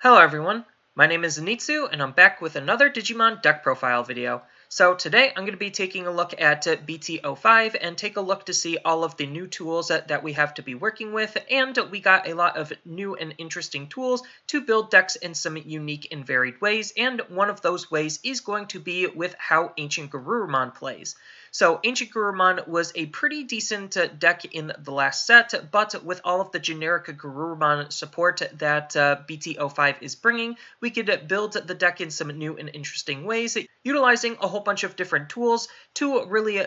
Hello everyone, my name is Zenitsu and I'm back with another Digimon deck profile video. So today I'm going to be taking a look at BT-05 and take a look to see all of the new tools that we have to be working with, and we got a lot of new and interesting tools to build decks in some unique and varied ways, and one of those ways is going to be with how AncientGarurumon plays. So AncientGarurumon was a pretty decent deck in the last set, but with all of the generic Garurumon support that BT-05 is bringing, we could build the deck in some new and interesting ways, utilizing a whole bunch of different tools to really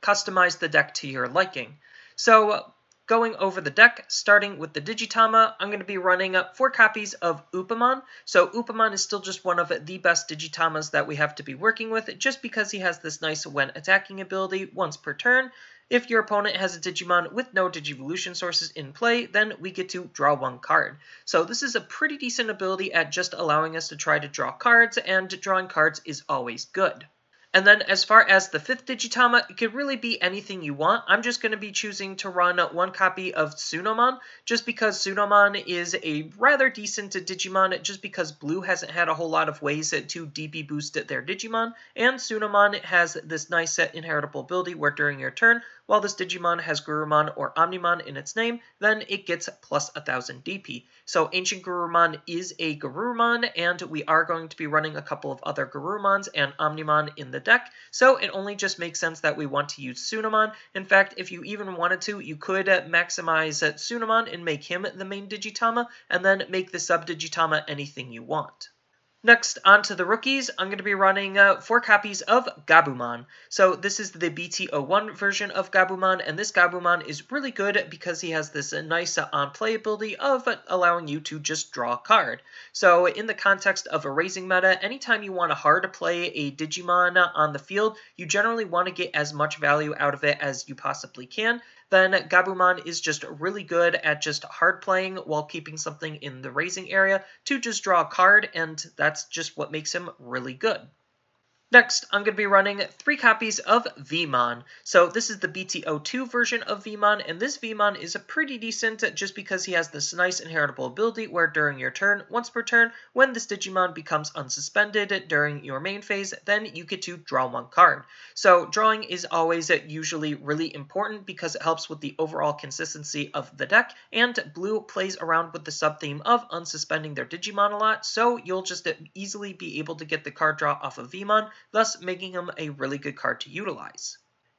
customize the deck to your liking. So going over the deck, starting with the Digitama, I'm going to be running 4 copies of Upamon. So Upamon is still just one of the best Digitamas that we have to be working with, just because he has this nice when attacking ability once per turn. If your opponent has a Digimon with no Digivolution sources in play, then we get to draw 1 card. So this is a pretty decent ability at just allowing us to try to draw cards, and drawing cards is always good. And then as far as the 5th Digitama, it could really be anything you want. I'm just going to be choosing to run 1 copy of Tsunomon, just because Tsunomon is a rather decent Digimon, just because Blue hasn't had a whole lot of ways to DP boost their Digimon, and Tsunomon has this nice inheritable ability where during your turn, while this Digimon has Garurumon or Omnimon in its name, then it gets plus 1000 DP. So AncientGarurumon is a Garurumon, and we are going to be running a couple of other Garurumons and Omnimon in the deck, so it only just makes sense that we want to use Tsunomon. In fact, if you even wanted to, you could maximize Tsunomon and make him the main Digitama, and then make the sub-Digitama anything you want. Next, on to the rookies, I'm going to be running 4 copies of Gabumon. So this is the BT-01 version of Gabumon, and this Gabumon is really good because he has this nice on-play ability of allowing you to just draw a card. So in the context of a raising meta, anytime you want to hard play a Digimon on the field, you generally want to get as much value out of it as you possibly can. Then Gabumon is just really good at just hard playing while keeping something in the raising area to just draw a card, and that's just what makes him really good. Next, I'm going to be running 3 copies of Veemon. So this is the BT-02 version of Veemon, and this Veemon is a pretty decent just because he has this nice inheritable ability where during your turn, once per turn, when this Digimon becomes unsuspended during your main phase, then you get to draw 1 card. So drawing is always usually really important because it helps with the overall consistency of the deck, and Blue plays around with the sub-theme of unsuspending their Digimon a lot, so you'll just easily be able to get the card draw off of Veemon, thus making him a really good card to utilize.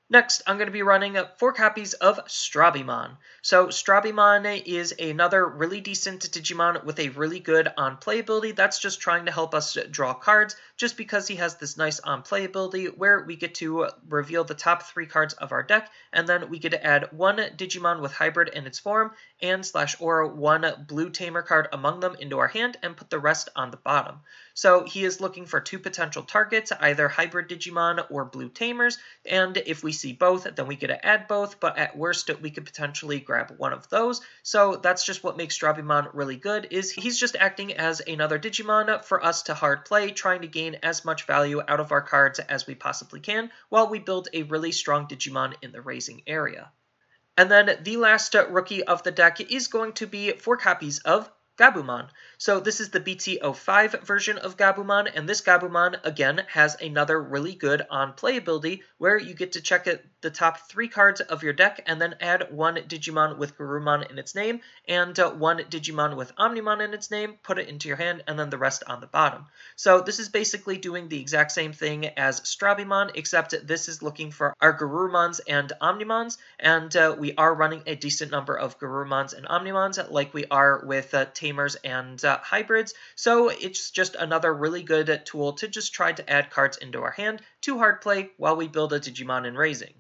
Next, I'm going to be running 4 copies of Strabimon. So Strabimon is another really decent Digimon with a really good on-play ability that's just trying to help us draw cards, just because he has this nice on-play ability where we get to reveal the top 3 cards of our deck, and then we get to add 1 Digimon with hybrid in its form, and or 1 blue tamer card among them into our hand, and put the rest on the bottom. So he is looking for 2 potential targets, either hybrid Digimon or blue tamers, and if we see both, then we get to add both, but at worst, we could potentially grab one of those. So that's just what makes Strabimon really good, is he's just acting as another Digimon for us to hard play, trying to gain as much value out of our cards as we possibly can, while we build a really strong Digimon in the raising area. And then the last rookie of the deck is going to be 4 copies of Gabumon. So this is the BT-05 version of Gabumon, and this Gabumon, again, has another really good on-play ability where you get to check the top 3 cards of your deck and then add 1 Digimon with Garurumon in its name and 1 Digimon with Omnimon in its name, put it into your hand, and then the rest on the bottom. So this is basically doing the exact same thing as Strabimon, except this is looking for our Garurumons and Omnimons, and we are running a decent number of Garurumons and Omnimons like we are with tamers and hybrids, so it's just another really good tool to just try to add cards into our hand to hard play while we build a Digimon in raising.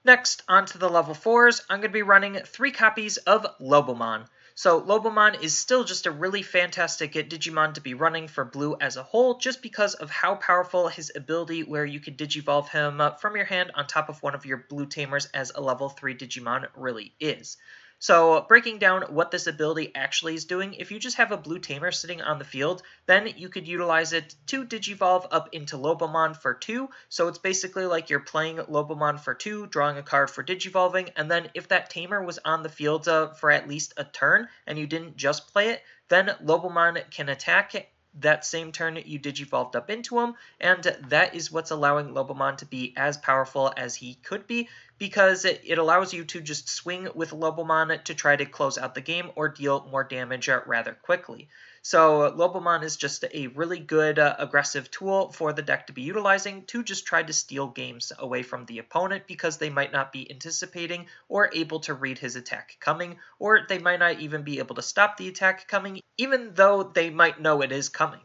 Next, on to the level 4s, I'm going to be running 3 copies of Lobomon. So Lobomon is still just a really fantastic Digimon to be running for Blue as a whole, just because of how powerful his ability where you could Digivolve him from your hand on top of one of your Blue Tamers as a level 3 Digimon really is. So breaking down what this ability actually is doing, if you just have a blue tamer sitting on the field, then you could utilize it to Digivolve up into Lobomon for 2. So it's basically like you're playing Lobomon for 2, drawing a card for Digivolving, and then if that tamer was on the field for at least a turn, and you didn't just play it, then Lobomon can attack that same turn you Digivolved up into him, and that is what's allowing Lobomon to be as powerful as he could be, because it allows you to just swing with Lobomon to try to close out the game or deal more damage rather quickly. So Lobomon is just a really good aggressive tool for the deck to be utilizing to just try to steal games away from the opponent, because they might not be anticipating or able to read his attack coming, or they might not even be able to stop the attack coming, even though they might know it is coming.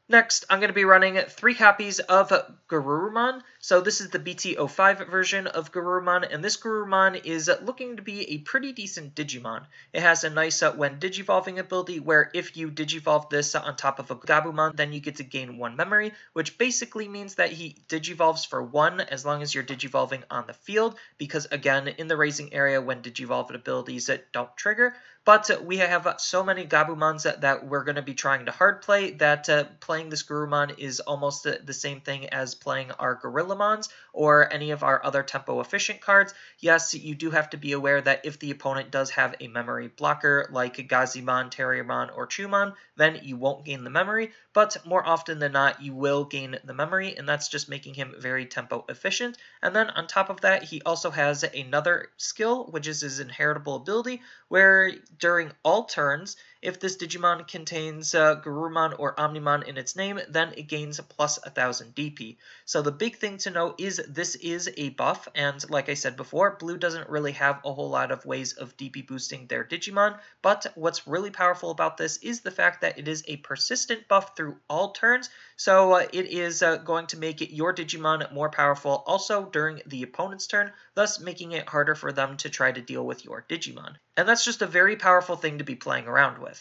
Next, I'm going to be running 3 copies of Garurumon. So this is the BT-05 version of Garurumon, and this Garurumon is looking to be a pretty decent Digimon. It has a nice when Digivolving ability, where if you Digivolve this on top of a Gabumon, then you get to gain 1 memory, which basically means that he Digivolves for 1 as long as you're Digivolving on the field, because again, in the raising area when Digivolved abilities don't trigger. But we have so many Gabumons that we're going to be trying to hard play that playing this Garurumon is almost the same thing as playing our Garurumons or any of our other tempo efficient cards. Yes, you do have to be aware that if the opponent does have a memory blocker like Gazimon, Terriermon, or Chumon, then you won't gain the memory, but more often than not you will gain the memory, and that's just making him very tempo efficient. And then on top of that, he also has another skill, which is his inheritable ability, where during all turns, if this Digimon contains Garurumon or Omnimon in its name, then it gains plus 1000 DP. So the big thing to note is this is a buff, and like I said before, Blue doesn't really have a whole lot of ways of DP boosting their Digimon, but what's really powerful about this is the fact that it is a persistent buff through all turns, so it is going to make your Digimon more powerful also during the opponent's turn, thus making it harder for them to try to deal with your Digimon. And that's just a very powerful thing to be playing around with.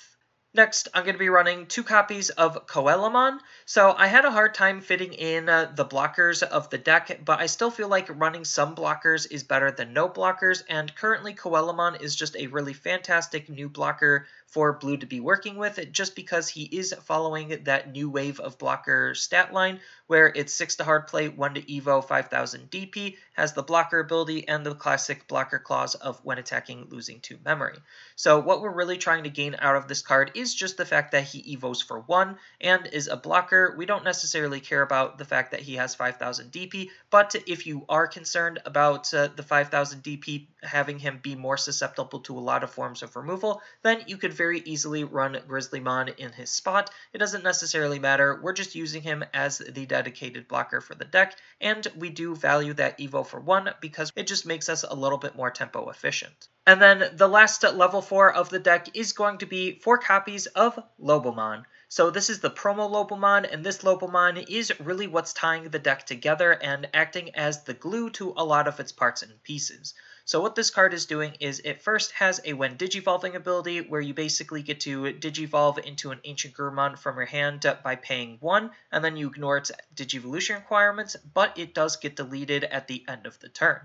Next, I'm going to be running 2 copies of Coelamon. So I had a hard time fitting in the blockers of the deck, but I still feel like running some blockers is better than no blockers, and currently Coelamon is just a really fantastic new blocker for Blue to be working with, just because he is following that new wave of blocker stat line, where it's 6 to hard play, 1 to Evo, 5000 DP, has the blocker ability, and the classic blocker clause of when attacking, losing 2 memory. So what we're really trying to gain out of this card is just the fact that he evos for 1 and is a blocker. We don't necessarily care about the fact that he has 5000 DP, but if you are concerned about the 5000 DP having him be more susceptible to a lot of forms of removal, then you could very easily run Grizzlymon in his spot. It doesn't necessarily matter, we're just using him as the dedicated blocker for the deck, and we do value that evo for 1 because it just makes us a little bit more tempo efficient. And then the last level 4 of the deck is going to be 4 copies of Lobomon. So this is the promo Lobomon, and this Lobomon is really what's tying the deck together and acting as the glue to a lot of its parts and pieces. So what this card is doing is it first has a when Digivolving ability, where you basically get to Digivolve into an Ancient Garurumon from your hand by paying 1, and then you ignore its Digivolution requirements, but it does get deleted at the end of the turn.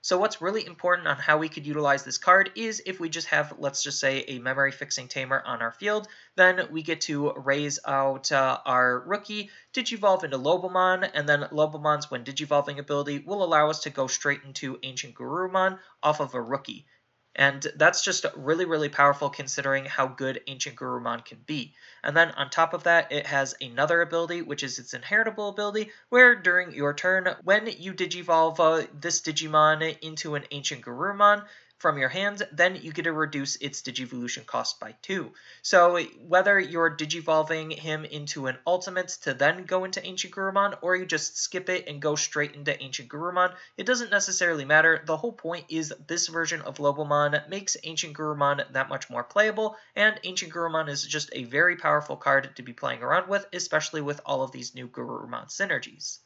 So what's really important on how we could utilize this card is if we just have, let's just say, a memory fixing Tamer on our field, then we get to raise out our rookie, Digivolve into Lobomon, and then Lobomon's when Digivolving ability will allow us to go straight into Ancient Garurumon off of a rookie. And that's just really, really powerful considering how good Ancient Garurumon can be. And then on top of that, it has another ability, which is its inheritable ability, where during your turn, when you Digivolve this Digimon into an Ancient Garurumon from your hand, then you get to reduce its Digivolution cost by 2. So whether you're Digivolving him into an ultimate to then go into Ancient Garurumon, or you just skip it and go straight into Ancient Garurumon, it doesn't necessarily matter. The whole point is this version of Lobomon makes Ancient Garurumon that much more playable, and Ancient Garurumon is just a very powerful card to be playing around with, especially with all of these new Garurumon synergies.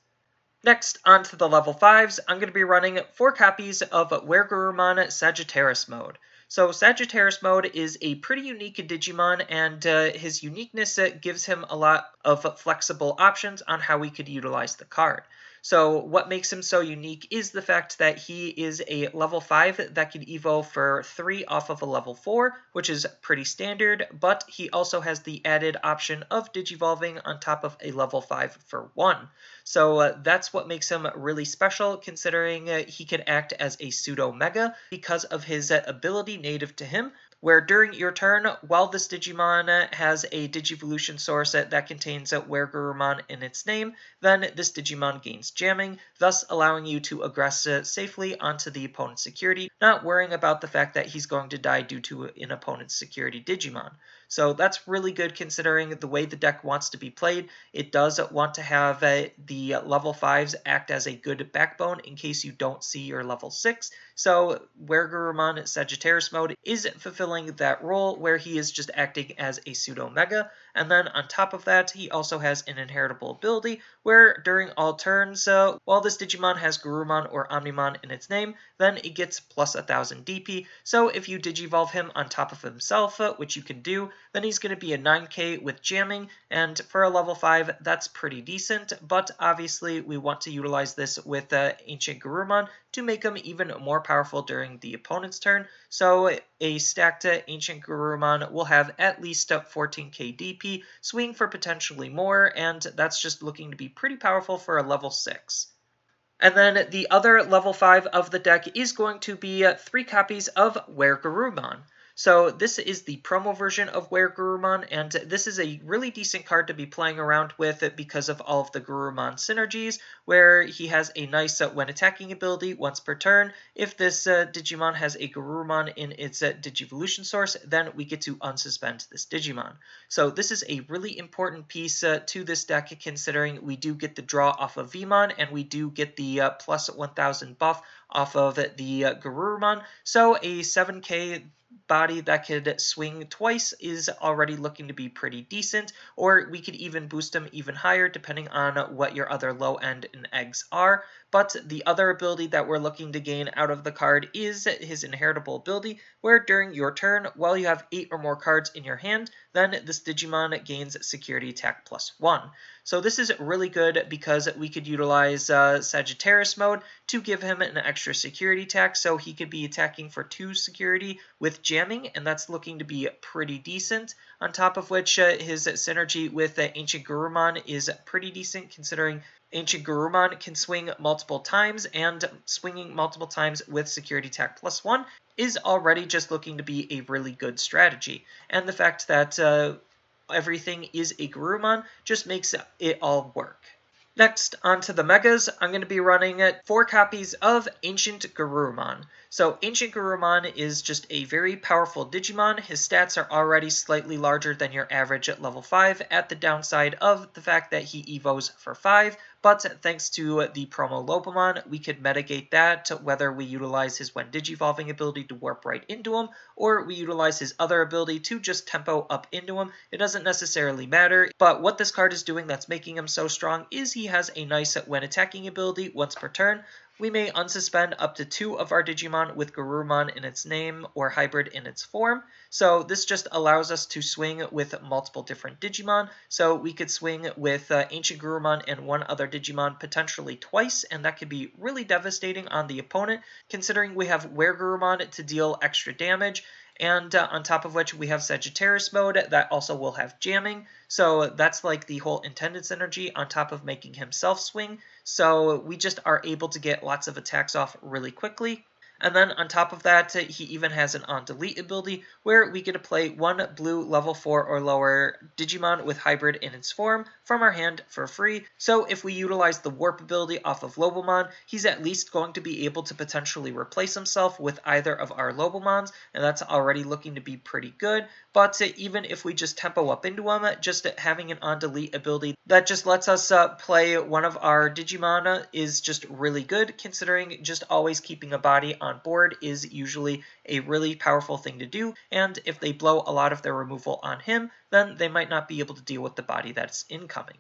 Next, on to the level 5s, I'm going to be running 4 copies of Garurumon Sagittarius mode. So Sagittarius mode is a pretty unique Digimon, and his uniqueness gives him a lot of flexible options on how we could utilize the card. So what makes him so unique is the fact that he is a level 5 that can evo for 3 off of a level 4, which is pretty standard, but he also has the added option of Digivolving on top of a level 5 for 1. So that's what makes him really special, considering he can act as a pseudo-mega because of his ability native to him, where during your turn, while this Digimon has a Digivolution source that contains Garurumon in its name, then this Digimon gains jamming, thus allowing you to aggress safely onto the opponent's security, not worrying about the fact that he's going to die due to an opponent's security Digimon. So that's really good considering the way the deck wants to be played. It does want to have the level 5s act as a good backbone in case you don't see your level 6. So Garurumon Sagittarius mode is fulfilling that role where he is just acting as a pseudo-mega. And then on top of that, he also has an inheritable ability where during all turns, while this Digimon has Garurumon or Omnimon in its name, then it gets plus 1000 DP. So if you Digivolve him on top of himself, which you can do, then he's going to be a 9k with jamming, and for a level 5, that's pretty decent, but obviously we want to utilize this with AncientGarurumon to make him even more powerful during the opponent's turn. So a stacked AncientGarurumon will have at least 14k DP, swing for potentially more, and that's just looking to be pretty powerful for a level 6. And then the other level 5 of the deck is going to be 3 copies of Garurumon. So this is the promo version of Garurumon, and this is a really decent card to be playing around with because of all of the Garurumon synergies, where he has a nice when attacking ability once per turn. If this Digimon has a Garurumon in its Digivolution source, then we get to unsuspend this Digimon. So this is a really important piece to this deck, considering we do get the draw off of Veemon, and we do get the plus 1000 buff off of the Garurumon. So a 7k body that could swing twice is already looking to be pretty decent, or we could even boost him even higher depending on what your other low end and eggs are. But the other ability that we're looking to gain out of the card is his inheritable ability, where during your turn, while you have 8 or more cards in your hand, then this Digimon gains security attack +1. So this is really good because we could utilize Sagittarius mode to give him an extra security attack, so he could be attacking for 2 security with jamming, and that's looking to be pretty decent. On top of which, his synergy with AncientGarurumon is pretty decent, considering AncientGarurumon can swing multiple times, and swinging multiple times with security attack +1 is already just looking to be a really good strategy. And the fact that everything is a Garurumon just makes it all work. Next, onto the Megas, I'm going to be running 4 copies of AncientGarurumon. So AncientGarurumon is just a very powerful Digimon. His stats are already slightly larger than your average at level 5, at the downside of the fact that he evos for 5, but thanks to the promo Lobomon, we could mitigate that, whether we utilize his when Digivolving ability to warp right into him, or we utilize his other ability to just tempo up into him. It doesn't necessarily matter, but what this card is doing that's making him so strong is he has a nice when attacking ability once per turn. We may unsuspend up to 2 of our Digimon with Garurumon in its name or hybrid in its form. So this just allows us to swing with multiple different Digimon. So we could swing with AncientGarurumon and 1 other Digimon potentially twice, and that could be really devastating on the opponent, considering we have Garurumon to deal extra damage. And on top of which, we have Sagittarius mode that also will have jamming. So that's like the whole intended synergy on top of making himself swing. So we just are able to get lots of attacks off really quickly. And then on top of that, he even has an on-delete ability where we get to play 1 blue level 4 or lower Digimon with hybrid in its form from our hand for free. So if we utilize the warp ability off of Lobomon, he's at least going to be able to potentially replace himself with either of our Lobomons, and that's already looking to be pretty good. But even if we just tempo up into him, just having an on-delete ability that just lets us play one of our Digimon is just really good, considering just always keeping a body on board is usually a really powerful thing to do, and if they blow a lot of their removal on him, then they might not be able to deal with the body that's incoming.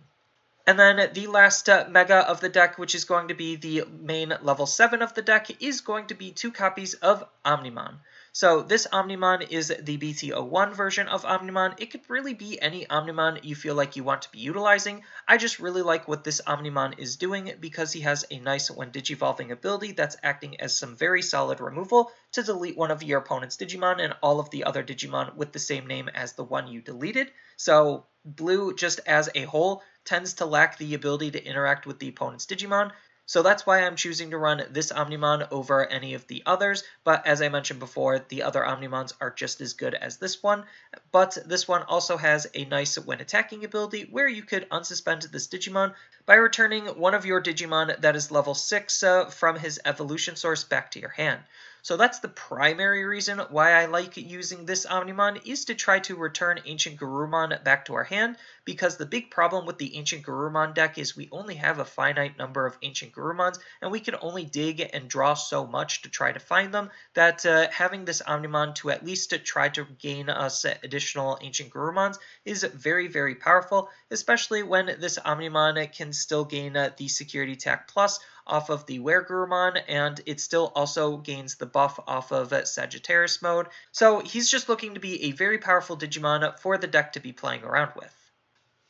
And then the last Mega of the deck, which is going to be the main level 7 of the deck, is going to be 2 copies of Omnimon. So this Omnimon is the BT-01 version of Omnimon. It could really be any Omnimon you feel like you want to be utilizing. I just really like what this Omnimon is doing because he has a nice when Digivolving ability that's acting as some very solid removal to delete one of your opponent's Digimon and all of the other Digimon with the same name as the one you deleted. So blue, just as a whole, tends to lack the ability to interact with the opponent's Digimon. So that's why I'm choosing to run this Omnimon over any of the others, but as I mentioned before, the other Omnimons are just as good as this one. But this one also has a nice when attacking ability where you could unsuspend this Digimon by returning one of your Digimon that is level 6 from his evolution source back to your hand. So that's the primary reason why I like using this Omnimon, is to try to return AncientGarurumon back to our hand, because the big problem with the AncientGarurumon deck is we only have a finite number of AncientGarurumons, and we can only dig and draw so much to try to find them, that having this Omnimon to at least try to gain us additional AncientGarurumons is very, very powerful, especially when this Omnimon can still gain the Security Attack Plus off of the Garurumon, and it still also gains the buff off of Sagittarius mode. So he's just looking to be a very powerful Digimon for the deck to be playing around with.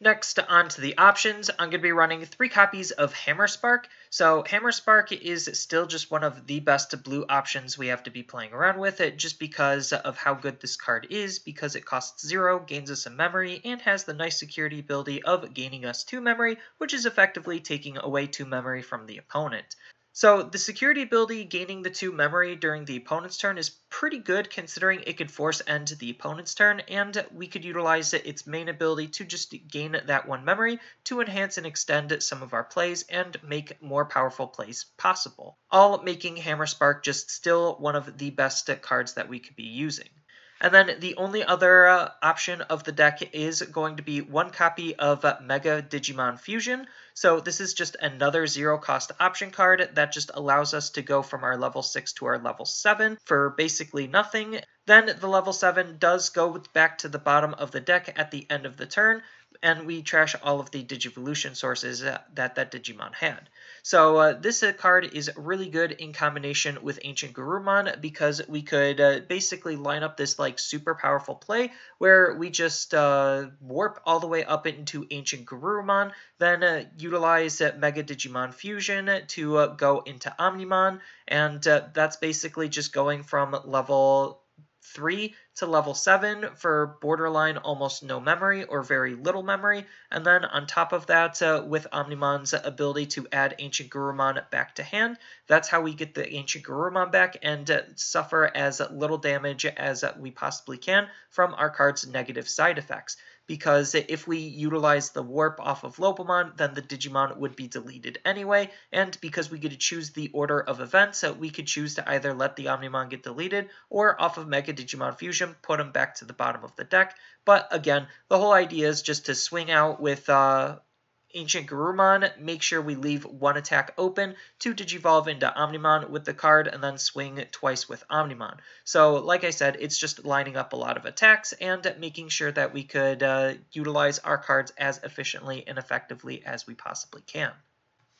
Next, on to the options, I'm going to be running 3 copies of Hammer Spark. So Hammer Spark is still just one of the best blue options we have to be playing around with, just because of how good this card is, because it costs 0, gains us a memory, and has the nice security ability of gaining us 2 memory, which is effectively taking away 2 memory from the opponent. So the security ability gaining the 2 memory during the opponent's turn is pretty good, considering it could force end the opponent's turn, and we could utilize its main ability to just gain that 1 memory to enhance and extend some of our plays and make more powerful plays possible, all making Hammer Spark just still one of the best cards that we could be using. And then the only other option of the deck is going to be 1 copy of Mega Digimon Fusion. So this is just another 0-cost option card that just allows us to go from our level 6 to our level 7 for basically nothing. Then the level 7 does go back to the bottom of the deck at the end of the turn, and we trash all of the Digivolution sources that Digimon had. So this card is really good in combination with AncientGarurumon, because we could basically line up this like super powerful play where we just warp all the way up into AncientGarurumon, then utilize Mega Digimon Fusion to go into Omnimon, and that's basically just going from level 3 to level 7 for borderline almost no memory or very little memory, and then on top of that, with Omnimon's ability to add AncientGarurumon back to hand, that's how we get the AncientGarurumon back and suffer as little damage as we possibly can from our card's negative side effects. Because if we utilize the warp off of Lobomon, then the Digimon would be deleted anyway, and because we get to choose the order of events, we could choose to either let the Omnimon get deleted, or off of Mega Digimon Fusion, put them back to the bottom of the deck. But again, the whole idea is just to swing out with AncientGarurumon, make sure we leave 1 attack open to Digivolve into Omnimon with the card, and then swing twice with Omnimon. So like I said, it's just lining up a lot of attacks and making sure that we could utilize our cards as efficiently and effectively as we possibly can.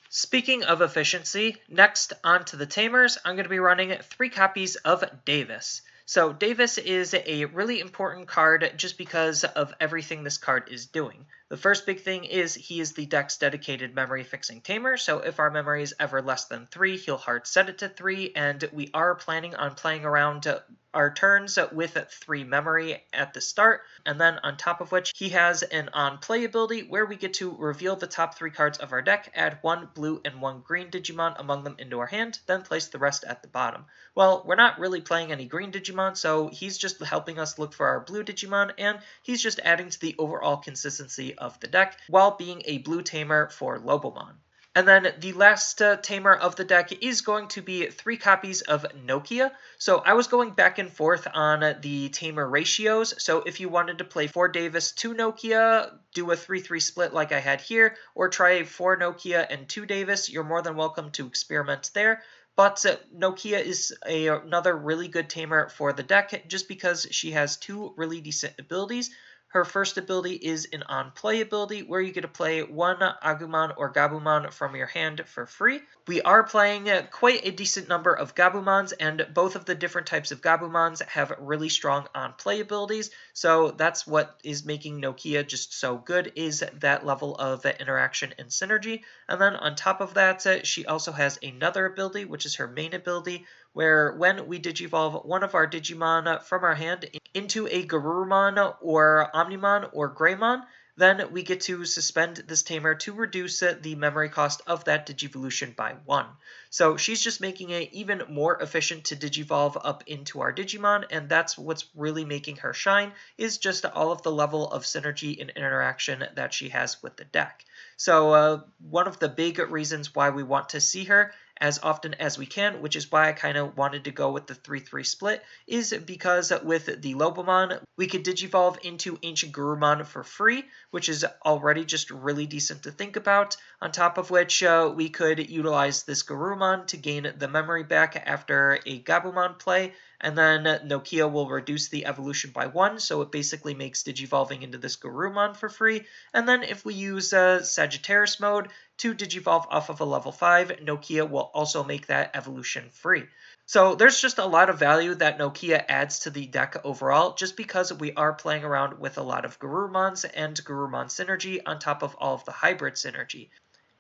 Speaking of efficiency, next on to the Tamers, I'm going to be running 3 copies of Davis. So Davis is a really important card just because of everything this card is doing. The first big thing is he is the deck's dedicated memory fixing tamer, so if our memory is ever less than 3, he'll hard set it to 3, and we are planning on playing around our turns with 3 memory at the start, and then on top of which he has an on-play ability where we get to reveal the top 3 cards of our deck, add 1 blue and 1 green Digimon among them into our hand, then place the rest at the bottom. Well, we're not really playing any green Digimon, so he's just helping us look for our blue Digimon, and he's just adding to the overall consistency of the deck while being a blue tamer for Lobomon. And then the last tamer of the deck is going to be 3 copies of Nokia. So I was going back and forth on the tamer ratios. So if you wanted to play 4 Davis, 2 Nokia, do a 3-3 split like I had here, or try 4 Nokia and 2 Davis, you're more than welcome to experiment there. But Nokia is another really good tamer for the deck just because she has 2 really decent abilities. Her first ability is an on-play ability where you get to play 1 Agumon or Gabumon from your hand for free. We are playing quite a decent number of Gabumons, and both of the different types of Gabumons have really strong on-play abilities, so that's what is making Nokia just so good, is that level of interaction and synergy. And then on top of that, she also has another ability, which is her main ability, where when we Digivolve one of our Digimon from our hand into a Garurumon or Omnimon or Greymon, then we get to suspend this Tamer to reduce the memory cost of that Digivolution by 1. So she's just making it even more efficient to Digivolve up into our Digimon, and that's what's really making her shine, is just all of the level of synergy and interaction that she has with the deck. So one of the big reasons why we want to see her as often as we can, which is why I kind of wanted to go with the 3-3 split, is because with the Lobomon, we could Digivolve into AncientGarurumon for free, which is already just really decent to think about, on top of which we could utilize this Garurumon to gain the memory back after a Gabumon play, and then Nokia will reduce the evolution by 1, so it basically makes Digivolving into this Garurumon for free. And then if we use Sagittarius mode to Digivolve off of a level 5, Nokia will also make that evolution free. So there's just a lot of value that Nokia adds to the deck overall, just because we are playing around with a lot of Garurumons and Garurumon synergy on top of all of the hybrid synergy.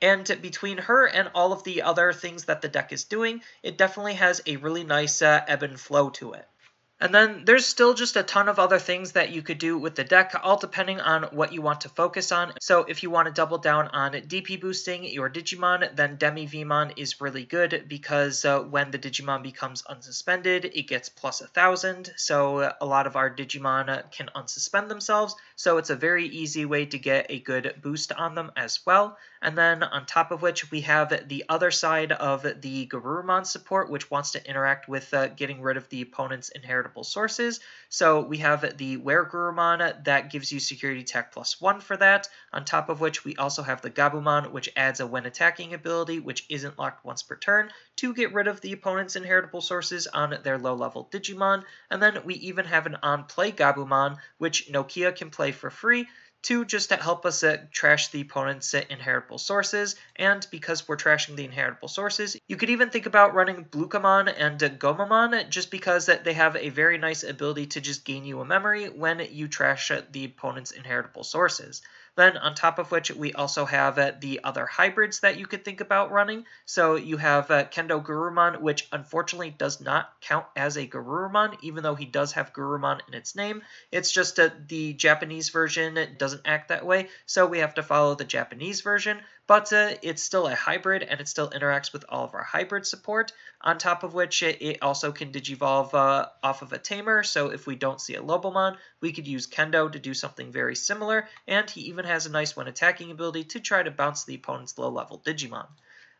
And between her and all of the other things that the deck is doing, it definitely has a really nice ebb and flow to it. And then there's still just a ton of other things that you could do with the deck, all depending on what you want to focus on. So if you want to double down on DP boosting your Digimon, then Demi Veemon is really good because when the Digimon becomes unsuspended, it gets plus 1,000. So a lot of our Digimon can unsuspend themselves. So it's a very easy way to get a good boost on them as well. And then on top of which, we have the other side of the Garurumon support, which wants to interact with getting rid of the opponent's inheritable sources. So we have the Garurumon that gives you security attack +1 for that. On top of which, we also have the Gabumon, which adds a when attacking ability, which isn't locked once per turn, to get rid of the opponent's inheritable sources on their low-level Digimon. And then we even have an on-play Gabumon, which Nokia can play for free, just to help us trash the opponent's inheritable sources. And because we're trashing the inheritable sources, you could even think about running Blukamon and Gomamon, just because they have a very nice ability to just gain you a memory when you trash the opponent's inheritable sources. Then on top of which, we also have the other hybrids that you could think about running. So you have Kendo Garurumon, which unfortunately does not count as a Garurumon, even though he does have Garurumon in its name. It's just the Japanese version doesn't act that way, so we have to follow the Japanese version. But it's still a hybrid, and it still interacts with all of our hybrid support, on top of which it also can Digivolve off of a Tamer, so if we don't see a Lobomon, we could use Kendo to do something very similar, and he even has a nice when attacking ability to try to bounce the opponent's low-level Digimon.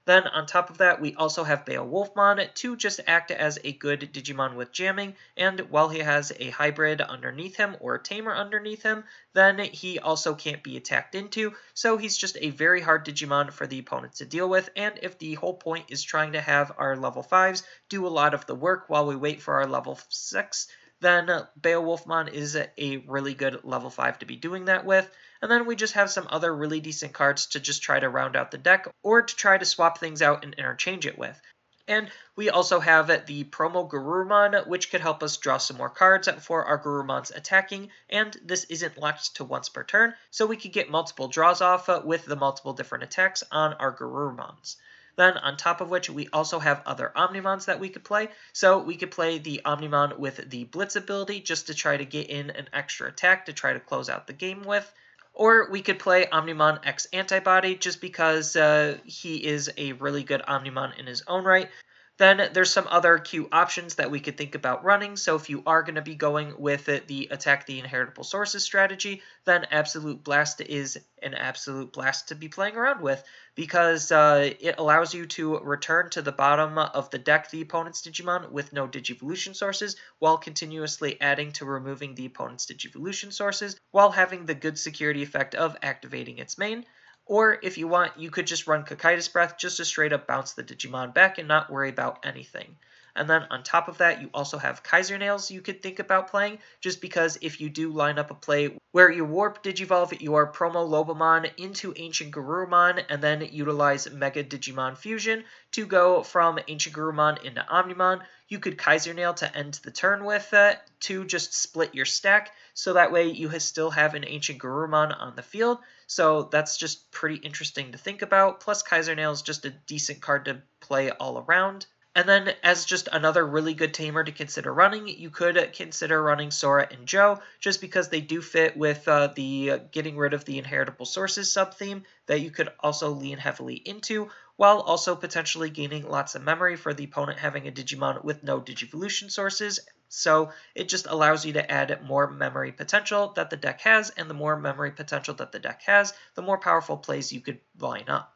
Then on top of that, we also have Beowulfmon to just act as a good Digimon with jamming, and while he has a hybrid underneath him or a Tamer underneath him, then he also can't be attacked into, so he's just a very hard Digimon for the opponent to deal with. And if the whole point is trying to have our level 5s do a lot of the work while we wait for our level 6, then Beowulfmon is a really good level 5 to be doing that with. And then we just have some other really decent cards to just try to round out the deck, or to try to swap things out and interchange it with. And we also have the Promo Garurumon, which could help us draw some more cards for our Garurumons attacking, and this isn't locked to once per turn, so we could get multiple draws off with the multiple different attacks on our Garurumons. Then on top of which, we also have other Omnimons that we could play. So we could play the Omnimon with the Blitz ability just to try to get in an extra attack to try to close out the game with. Or we could play Omnimon X Antibody just because he is a really good Omnimon in his own right. Then there's some other cute options that we could think about running. So if you are going to be going with the attack the inheritable sources strategy, then Absolute Blast is an absolute blast to be playing around with, because it allows you to return to the bottom of the deck the opponent's Digimon with no Digivolution sources, while continuously adding to removing the opponent's Digivolution sources, while having the good security effect of activating its main. Or if you want, you could just run Cocytus Breath just to straight up bounce the Digimon back and not worry about anything. And then on top of that, you also have Kaiser Nails you could think about playing, just because if you do line up a play where you warp Digivolve your Promo Lobomon into AncientGarurumon and then utilize Mega Digimon Fusion to go from AncientGarurumon into Omnimon, you could Kaiser Nail to end the turn with to just split your stack, so that way you still have an AncientGarurumon on the field. So that's just pretty interesting to think about. Plus Kaiser Nail is just a decent card to play all around. And then as just another really good tamer to consider running, you could consider running Sora and Joe, just because they do fit with the getting rid of the inheritable sources sub-theme that you could also lean heavily into, while also potentially gaining lots of memory for the opponent having a Digimon with no Digivolution sources. So it just allows you to add more memory potential that the deck has, and the more memory potential that the deck has, the more powerful plays you could line up.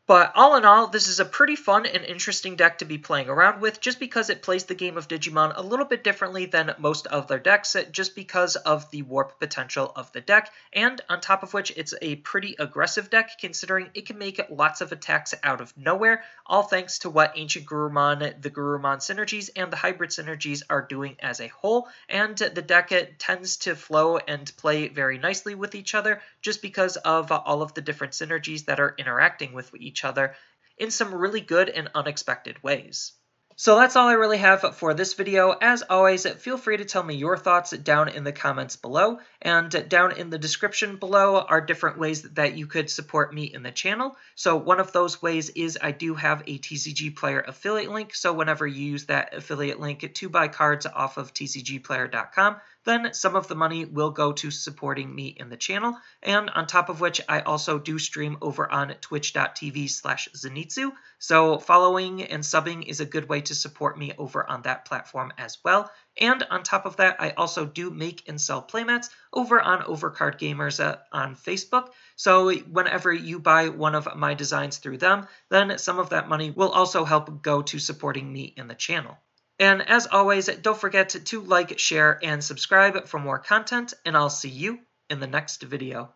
But all in all, this is a pretty fun and interesting deck to be playing around with, just because it plays the game of Digimon a little bit differently than most other decks, just because of the warp potential of the deck, and on top of which it's a pretty aggressive deck, considering it can make lots of attacks out of nowhere, all thanks to what AncientGarurumon, the Garurumon synergies, and the hybrid synergies are doing as a whole, and the deck tends to flow and play very nicely with each other, just because of all of the different synergies that are interacting with each other in some really good and unexpected ways. So that's all I really have for this video. As always, feel free to tell me your thoughts down in the comments below, and down in the description below are different ways that you could support me in the channel. So one of those ways is I do have a TCG Player affiliate link, so whenever you use that affiliate link to buy cards off of tcgplayer.com, then some of the money will go to supporting me in the channel, and on top of which I also do stream over on twitch.tv/Zenitsu, so following and subbing is a good way to support me over on that platform as well. And on top of that, I also do make and sell playmats over on Overcard Gamers on Facebook, so whenever you buy one of my designs through them, then some of that money will also help go to supporting me in the channel. And as always, don't forget to like, share, and subscribe for more content, and I'll see you in the next video.